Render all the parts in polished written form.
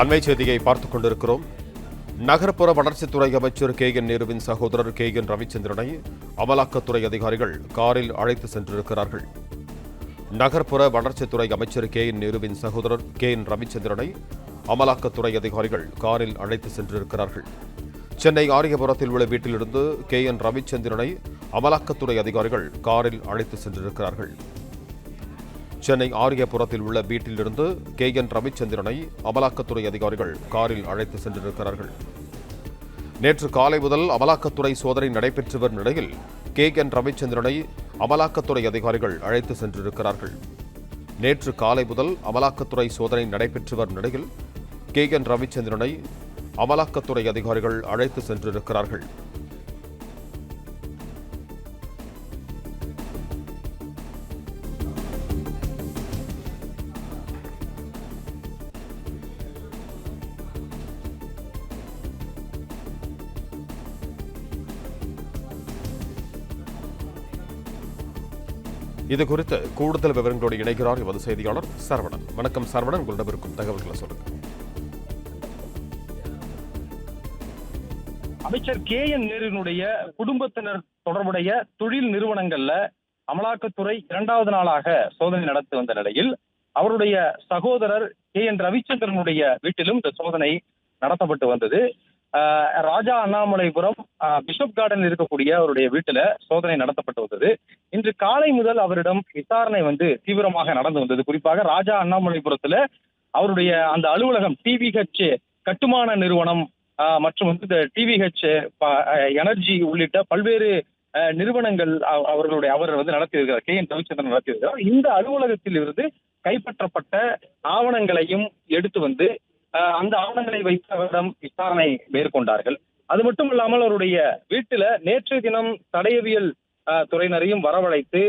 அண்மை செய்தியை பார்த்துக் கொண்டிருக்கிறோம். நகர்ப்புற வளர்ச்சித்துறை அமைச்சர் கே.என். நேருவின் சகோதரர் கே.என். ரவிச்சந்திரனை அமலாக்கத்துறை அதிகாரிகள் காரில் அழைத்து சென்றிருக்கிறார்கள். நகர்ப்புற வளர்ச்சித்துறை அமைச்சர் கே.என். நேருவின் சகோதரர் கே.என். ரவிச்சந்திரனை அமலாக்கத்துறை அதிகாரிகள் காரில் அழைத்து சென்றிருக்கிறார்கள். சென்னை ஆரியபுரத்தில் உள்ள வீட்டிலிருந்து கே.என். ரவிச்சந்திரனை அமலாக்கத்துறை அதிகாரிகள் காரில் அழைத்து சென்றிருக்கிறார்கள். சென்னை ஆரியபுரத்தில் உள்ள வீட்டிலிருந்து கே.என். ரவிச்சந்திரனை அமலாக்கத்துறை அதிகாரிகள் காரில் அழைத்து சென்றிருக்கிறார்கள். நேற்று காலை முதல் அமலாக்கத்துறை சோதனை நடைபெற்று வரும் நிலையில் கே.என். ரவிச்சந்திரனை அமலாக்கத்துறை அதிகாரிகள் அழைத்து சென்றிருக்கிறார்கள். நேற்று காலை முதல் அமலாக்கத்துறை சோதனை நடைபெற்று வரும் நிலையில் கே.என். ரவிச்சந்திரனை அமலாக்கத்துறை அதிகாரிகள் அழைத்து சென்றிருக்கிறார்கள். இது குறித்து கூடுதல் விவரங்களோடு இணைகிறார் எமது செய்தியாளர் சரவணன். வணக்கம் சரவணன், உங்களிடம் இருக்கும் தகவல்களை சொல்லுங்க. அமைச்சர் கே.என். நேருவினுடைய குடும்பத்தினர் தொடர்புடைய தொழில் நிறுவனங்கள்ல அமலாக்கத்துறை இரண்டாவது நாளாக சோதனை நடத்தி வந்த நிலையில் அவருடைய சகோதரர் கே.என். ரவிச்சந்திரனுடைய வீட்டிலும் இந்த சோதனை நடத்தப்பட்டு வந்தது. ராஜா அண்ணாமலைபுரம் பிஷப் கார்டன் இருக்கக்கூடிய அவருடைய வீட்டுல சோதனை நடத்தப்பட்டு வந்தது. இன்று காலை முதல் அவரிடம் விசாரணை தீவிரமாக நடந்து வந்தது. குறிப்பாக ராஜா அண்ணாமலைபுரத்துல அவருடைய அந்த அலுவலகம் டிவிஹெச் கட்டுமான நிறுவனம் மற்றும் இந்த டிவிஹெச் எனர்ஜி உள்ளிட்ட பல்வேறு நிறுவனங்கள் அவர் நடத்தியிருக்கிறார், கே.என். ரவிச்சந்திரன் நடத்தியிருக்கிறார். இந்த அலுவலகத்தில் இருந்து கைப்பற்றப்பட்ட ஆவணங்களையும் எடுத்து அந்த ஆவணங்களை வைத்து அவரிடம் விசாரணை மேற்கொண்டார்கள். அது மட்டும் இல்லாமல் அவருடைய வீட்டுல நேற்றைய தினம் தடயவியல் துறையினரையும் வரவழைத்து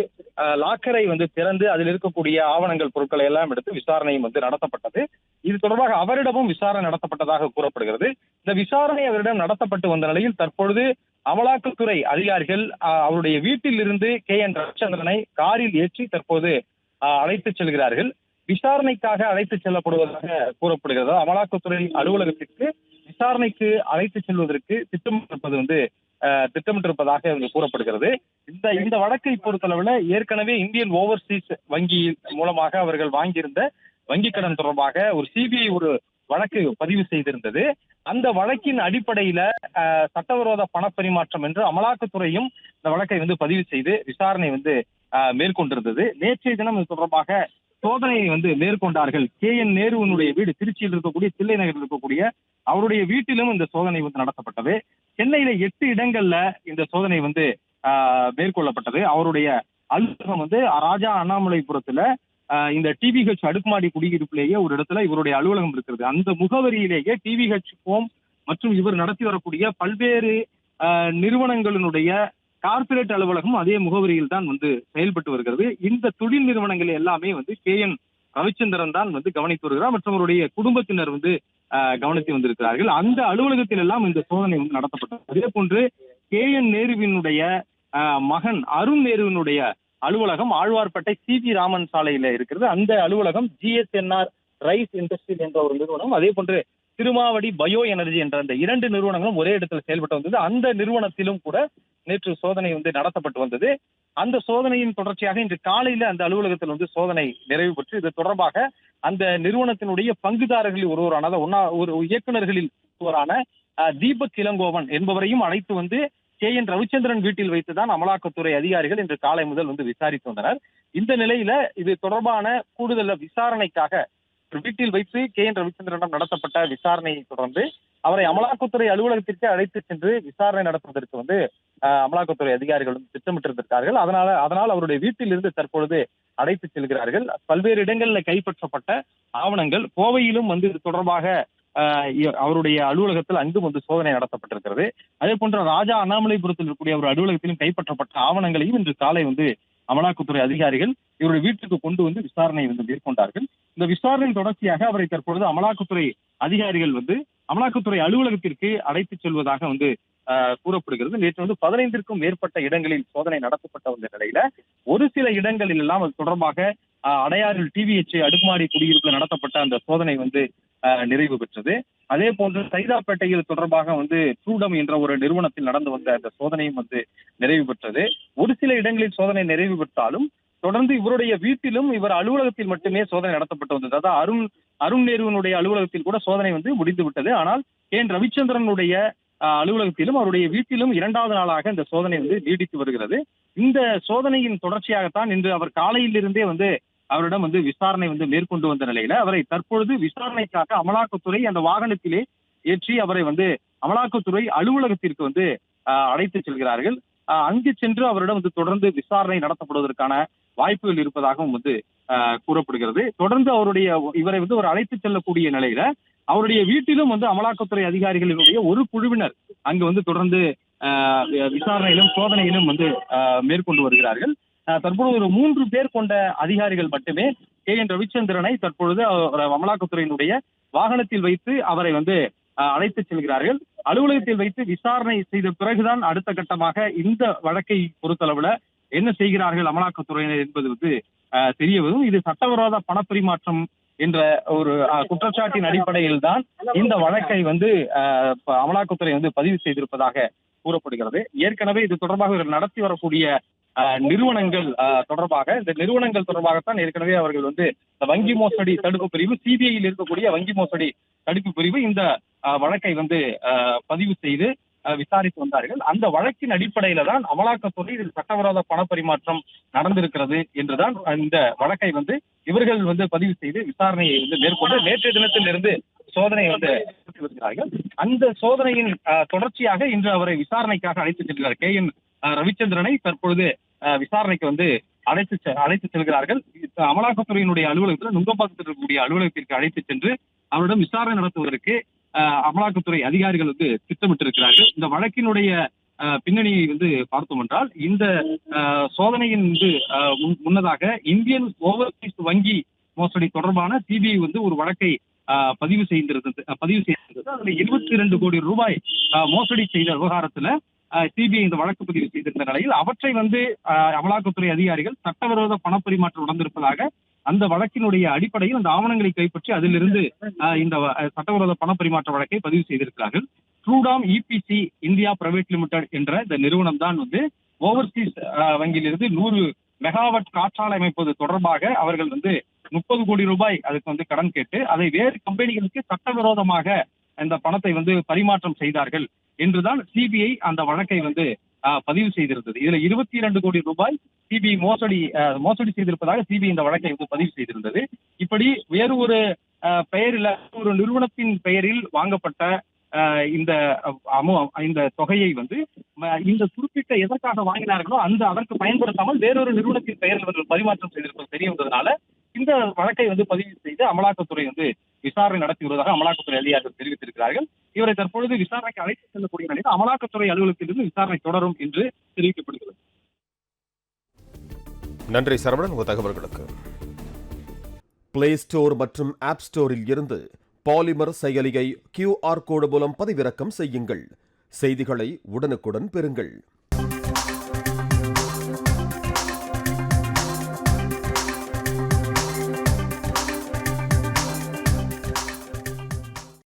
லாக்கரை திறந்து அதில் இருக்கக்கூடிய ஆவணங்கள் பொருட்களை எல்லாம் எடுத்து விசாரணையும் நடத்தப்பட்டது. இது தொடர்பாக அவரிடமும் விசாரணை நடத்தப்பட்டதாக கூறப்படுகிறது. இந்த விசாரணை அவரிடம் நடத்தப்பட்டு வந்த நிலையில் தற்பொழுது அமலாக்கத்துறை அதிகாரிகள் அவருடைய வீட்டில் இருந்து கே.என். ரவிச்சந்திரனை காரில் ஏற்றி தற்போது அழைத்து செல்கிறார்கள். விசாரணைக்காக அழைத்து செல்லப்படுவதாக கூறப்படுகிறது. அமலாக்கத்துறை அலுவலகத்திற்கு விசாரணைக்கு அழைத்து செல்வதற்கு திட்டமிட்டிருப்பதாக கூறப்படுகிறது. இந்த வழக்கை பொறுத்தளவில் ஏற்கனவே இந்தியன் ஓவர்சீஸ் வங்கி மூலமாக அவர்கள் வாங்கியிருந்த வங்கி கடன் தொடர்பாக ஒரு சிபிஐ ஒரு வழக்கு பதிவு செய்திருந்தது. அந்த வழக்கின் அடிப்படையில சட்டவிரோத பணப்பரிமாற்றம் என்று அமலாக்கத்துறையும் இந்த வழக்கை பதிவு செய்து விசாரணை மேற்கொண்டிருந்தது. நேற்றைய தினம் இது தொடர்பாக சோதனையை மேற்கொண்டார்கள். கே.என். நேருவினுடைய வீடு திருச்சியில் இருக்கக்கூடிய தில்லை நகரில் இருக்கக்கூடிய அவருடைய வீட்டிலும் இந்த சோதனை நடத்தப்பட்டது. சென்னையில 8 இடங்கள்ல இந்த சோதனை மேற்கொள்ளப்பட்டது. அவருடைய அலுவலகம் ராஜா அண்ணாமலைபுரத்துல இந்த டிவிஹெச் அடுக்குமாடி குடியிருப்பிலேயே ஒரு இடத்துல இவருடைய அலுவலகம் இருக்கிறது. அந்த முகவரியிலேயே டிவிஹெச் ஹோம் மற்றும் இவர் நடத்தி வரக்கூடிய பல்வேறு நிறுவனங்களினுடைய கார்ப்பரேட் அலுவலகம் அதே முகவரியில் தான் செயல்பட்டு வருகிறது. இந்த தொழில் நிறுவனங்கள் எல்லாமே கே.என். ரவிச்சந்திரன் தான் கவனித்து வருகிறார் மற்றும் அவருடைய குடும்பத்தினர் கவனித்து வந்திருக்கிறார்கள். அந்த அலுவலகத்தில் எல்லாம் இந்த சோதனை நடத்தப்பட்டது. அதே போன்று கே.என். நேருவினுடைய மகன் அருண் நேருவினுடைய அலுவலகம் ஆழ்வார்பேட்டை சி.வி. ராமன் சாலையில இருக்கிறது. அந்த அலுவலகம் GSNR ரைஸ் இண்டஸ்ட்ரி என்ற ஒரு நிறுவனம், அதே போன்று திருமாவடி பயோ எனர்ஜி என்ற அந்த 2 நிறுவனங்களும் ஒரே இடத்தில் செயல்பட்டு வந்தது. அந்த நிறுவனத்திலும் கூட நேற்று சோதனை நடத்தப்பட்டு வந்தது. அந்த சோதனையின் தொடர்ச்சியாக இன்று காலையில அந்த அலுவலகத்தில் சோதனை நிறைவு பெற்று இது தொடர்பாக அந்த நிறுவனத்தினுடைய பங்குதாரர்களில் ஒருவரான ஒரு இயக்குநர்களில் ஒருவரான தீபக் இளங்கோவன் என்பவரையும் அழைத்து கே.என். ரவிச்சந்திரன் வீட்டில் வைத்துதான் அமலாக்கத்துறை அதிகாரிகள் இன்று காலை முதல் விசாரித்து வந்தனர். இந்த நிலையில இது தொடர்பான கூடுதல் விசாரணைக்காக வீட்டில் வைத்து கே.என். ரவிச்சந்திரனிடம் நடத்தப்பட்ட விசாரணையை தொடர்ந்து அவரை அமலாக்கத்துறை அலுவலகத்திற்கு அழைத்து சென்று விசாரணை நடத்துவதற்கு அமலாக்கத்துறை அதிகாரிகள் திட்டமிட்டிருந்திருக்கார்கள். அதனால் அவருடைய வீட்டில் இருந்து தற்பொழுது அழைத்து செல்கிறார்கள். பல்வேறு இடங்களில் கைப்பற்றப்பட்ட ஆவணங்கள் கோவையிலும் இது தொடர்பாக அவருடைய அலுவலகத்தில் அங்கும் சோதனை நடத்தப்பட்டிருக்கிறது. அதே போன்ற ராஜா அண்ணாமலைபுரத்தில் இருக்கக்கூடிய ஒரு அலுவலகத்திலும் கைப்பற்றப்பட்ட ஆவணங்களையும் இன்று காலை அமலாக்கத்துறை அதிகாரிகள் இவருடைய வீட்டுக்கு கொண்டு விசாரணை மேற்கொண்டார்கள். இந்த விசாரணையின் தொடர்ச்சியாக அவரை தற்பொழுது அமலாக்கத்துறை அதிகாரிகள் அமலாக்கத்துறை அலுவலகத்திற்கு அழைத்து செல்வதாக கூறப்படுகிறது. நேற்று 15க்கும் மேற்பட்ட இடங்களில் சோதனை நடத்தப்பட்ட வந்த நிலையில ஒரு சில இடங்களில் எல்லாம் அது தொடர்பாக அடையாறில் டிவிஹெச் அடுக்குமாடி குடியிருப்பில் நடத்தப்பட்ட அந்த சோதனை நிறைவு பெற்றது. அதே போன்று சைதாப்பேட்டையில் தொடர்பாக ட்ரூடம் என்ற ஒரு நிறுவனத்தில் நடந்து வந்த அந்த சோதனையும் நிறைவு பெற்றது. ஒரு சில இடங்களில் சோதனை நிறைவு பெற்றாலும் தொடர்ந்து இவருடைய வீட்டிலும் இவர் அலுவலகத்தில் மட்டுமே சோதனை நடத்தப்பட்டு வந்தது. அதாவது அருண் நேருவினுடைய அலுவலகத்தில் கூட சோதனை முடிந்து விட்டது. ஆனால் ரவிச்சந்திரனுடைய அலுவலகத்திலும் அவருடைய வீட்டிலும் 2வது நாளாக இந்த சோதனை நீடித்து வருகிறது. இந்த சோதனையின் தொடர்ச்சியாகத்தான் இன்று அவர் காலையிலிருந்தே அவரிடம் விசாரணை மேற்கொண்டு வந்த நிலையில அவரை தற்பொழுது விசாரணைக்காக அமலாக்கத்துறை அந்த வாகனத்திலே ஏற்றி அவரை அமலாக்கத்துறை அலுவலகத்திற்கு அழைத்து செல்கிறார்கள். அங்கு சென்று அவரிடம் தொடர்ந்து விசாரணை நடத்தப்படுவதற்கான வாய்ப்புகள் இருப்பதாகவும் கூறப்படுகிறது. தொடர்ந்து இவரை ஒரு அழைத்து செல்லக்கூடிய நிலையில அவருடைய வீட்டிலும் அமலாக்கத்துறை அதிகாரிகளினுடைய ஒரு குழுவினர் அங்கு தொடர்ந்து விசாரணையிலும் சோதனையிலும் மேற்கொண்டு வருகிறார்கள். தற்போது ஒரு 3 பேர் கொண்ட அதிகாரிகள் மட்டுமே ரவிச்சந்திரனை தற்பொழுது அமலாக்கத்துறையினுடைய வாகனத்தில் வைத்து அவரை அழைத்து செல்கிறார்கள். அலுவலகத்தில் வைத்து விசாரணை செய்த பிறகுதான் அடுத்த கட்டமாக இந்த வழக்கை பொறுத்தளவுல என்ன செய்கிறார்கள் அமலாக்கத்துறையினர் என்பது தெரிய வரும். இது சட்டவிரோத பணப்பரிமாற்றம் என்ற ஒரு குற்றச்சாட்டின் அடிப்படையில் தான் இந்த வழக்கை அமலாக்கத்துறை பதிவு செய்திருப்பதாக கூறப்படுகிறது. ஏற்கனவே இது தொடர்பாக நடத்தி வரக்கூடிய நிறுவனங்கள் தொடர்பாக இந்த நிறுவனங்கள் தொடர்பாகத்தான் ஏற்கனவே அவர்கள் வங்கி மோசடி தடுப்பு பிரிவு சிபிஐயில் இருக்கக்கூடிய வங்கி மோசடி தடுப்பு பிரிவு இந்த வழக்கை பதிவு செய்து விசாரித்து வந்தார்கள். அந்த வழக்கின் அடிப்படையில தான் அமலாக்கத்துறை இதில் சட்டவிரோத பணப்பரிமாற்றம் நடந்திருக்கிறது என்றுதான் இந்த வழக்கை இவர்கள் பதிவு செய்து விசாரணையை மேற்கொண்டு நேற்றைய தினத்திலிருந்து சோதனை வருகிறார்கள். அந்த சோதனையின் தொடர்ச்சியாக இன்று அவரை விசாரணைக்காக அழைத்து செல்கிறார். ரவிச்சந்திரனை தற்பொழுது விசாரணைக்கு அழைத்து செல்கிறார்கள். அமலாக்கத்துறையினுடைய அலுவலகத்தில் நுங்கம்பாக்கத்தில் இருக்கக்கூடிய அலுவலகத்திற்கு அழைத்து சென்று அவரிடம் விசாரணை நடத்துவதற்கு அமலாக்கத்துறை அதிகாரிகள் திட்டமிட்டிருக்கிறார்கள். இந்த வழக்கினுடைய பின்னணியை பார்த்தோம் என்றால் இந்த சோதனையின் முன்னதாக இந்தியன் ஓவர்சீஸ் வங்கி மோசடி தொடர்பான சிபிஐ ஒரு வழக்கை பதிவு செய்திருந்தது. அதுல 22 கோடி ரூபாய் மோசடி செய்த விவகாரத்துல சிபிஐ இந்த வழக்கு பதிவு செய்திருந்த நிலையில் அவற்றை அமலாக்கத்துறை அதிகாரிகள் சட்டவிரோத பணப்பரிமாற்றம் நடந்திருப்பதாக அந்த வழக்கினுடைய அடிப்படையில் அந்த ஆவணங்களை கைப்பற்றி அதிலிருந்து இந்த சட்டவிரோத பணப்பரிமாற்ற வழக்கை பதிவு செய்திருக்கிறார்கள். ட்ரூடாம் இபிசி இந்தியா பிரைவேட் லிமிடெட் என்ற இந்த நிறுவனம் தான் ஓவர்சீஸ் வங்கியிலிருந்து 100 மெகாவாட் காற்றாலை அமைப்பது தொடர்பாக அவர்கள் 30 கோடி ரூபாய் அதுக்கு கடன் கேட்டு அதை வேறு கம்பெனிகளுக்கு சட்டவிரோதமாக இந்த பணத்தை பரிமாற்றம் செய்தார்கள் என்றுதான் சிபிஐ அந்த வழக்கை பதிவு செய்திருந்தது. இதுல 22 கோடி ரூபாய் சிபிஐ மோசடி செய்திருப்பதாக சிபிஐ இந்த வழக்கை பதிவு செய்திருந்தது. இப்படி வேறு ஒரு பெயரில் ஒரு நிறுவனத்தின் பெயரில் வாங்கப்பட்ட இந்த தொகையை இந்த குறிப்பிட்ட எதற்காக வாங்கினார்களோ அதற்கு பயன்படுத்தாமல் வேறொரு நிறுவனத்தின் பெயரில் அவர்கள் பரிமாற்றம் செய்திருப்பது தெரிய வந்ததுனால இந்த வழக்கை பதிவு செய்து அமலாக்கத்துறை விசாரணை நடத்தி வருவதாக அமலாக்கத்துறை அதிகாரிகள் தெரிவித்திருக்கிறார்கள். இவரை தற்பொழுது விசாரணைக்கு அழைத்து செல்லக்கூடிய நிலையில் அமலாக்கத்துறை அலுவலகத்திலிருந்து விசாரணை தொடரும் என்று தெரிவிக்கப்படுகிறது. நன்றி சரவணன், உங்கள் தகவல்களுக்கு. பிளே ஸ்டோர் மற்றும் ஆப் ஸ்டோரில் இருந்து பாலிமர் செயலியை QR கோடு மூலம் பதிவிறக்கம் செய்யுங்கள். செய்திகளை உடனுக்குடன் பெறுங்கள்.